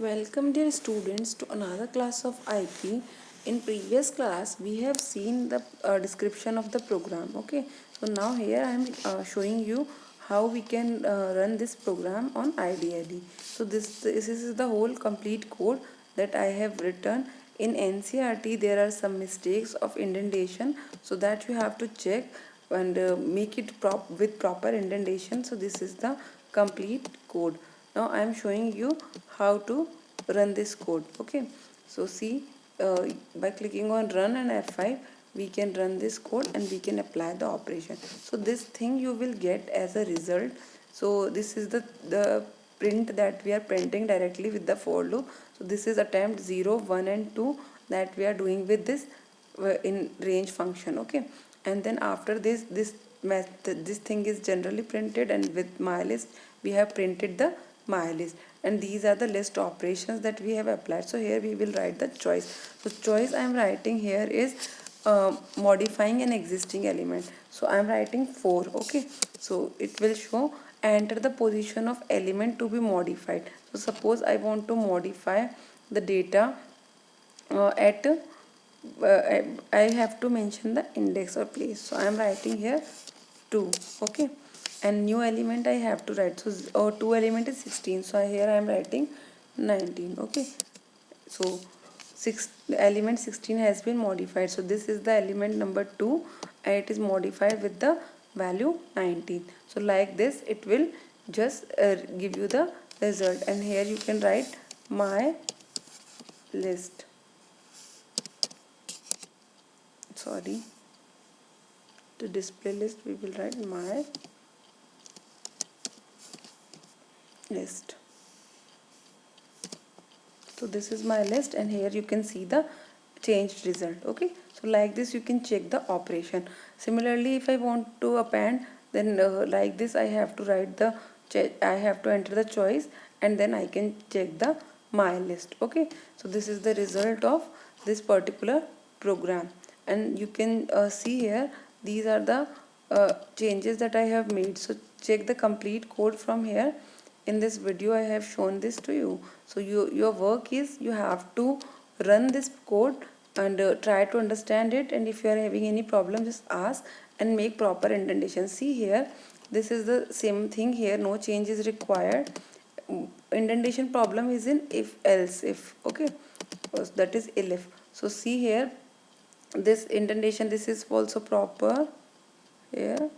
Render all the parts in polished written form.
Welcome dear students to another class of IP. In previous class we have seen the description of the program. Okay, so now here I am showing you how we can run this program on IDLE. So this is the whole complete code that I have written. In NCERT there are some mistakes of indentation, so that you have to check and make it with proper indentation. So this is the complete code. Now I am showing you how to run this code. Okay, so see, by clicking on run and F5 we can run this code and we can apply the operation. So this thing you will get as a result. So this is the print that we are printing directly with the for loop. So this is attempt 0, 1 and 2 that we are doing with this in range function. Okay, and then after this method, this thing is generally printed, and with mylist we have printed the mylist, and these are the list operations that we have applied. So here we will write the choice. So choice I am writing here is modifying an existing element. So I am writing 4. Okay, so it will show enter the position of element to be modified. So suppose I want to modify the data at I have to mention the index or place. So I am writing here 2. Okay, and new element I have to write. So 2 element is 16. So here I am writing 19. Okay, so element 16 has been modified. So this is the element number 2 and it is modified with the value 19. So like this it will just give you the result, and here you can write my list. Sorry, to display list we will write my list. So this is my list, and here you can see the changed result. Okay, so like this you can check the operation. Similarly, if I want to append, then like this I have to write the I have to enter the choice, and then I can check the my list. Okay, so this is the result of this particular program, and you can see here these are the changes that I have made. So check the complete code from here. In this video I have shown this to you. So your work is you have to run this code and try to understand it, and if you are having any problem just ask and make proper indentation. See here, this is the same thing here, no change is required. Indentation problem is in if else if. Okay, that is elif. So see here, this indentation, this is also proper. Here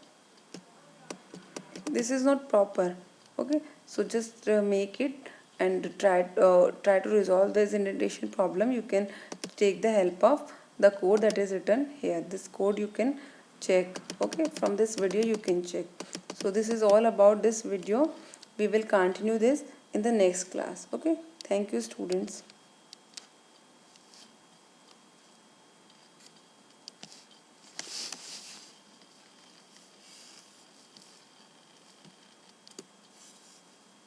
this is not proper. Okay, so just make it and try to resolve this indentation problem. You can take the help of the code that is written here. This code you can check. Okay, from this video you can check. So this is all about this video. We will continue this in the next class. Okay, thank you students.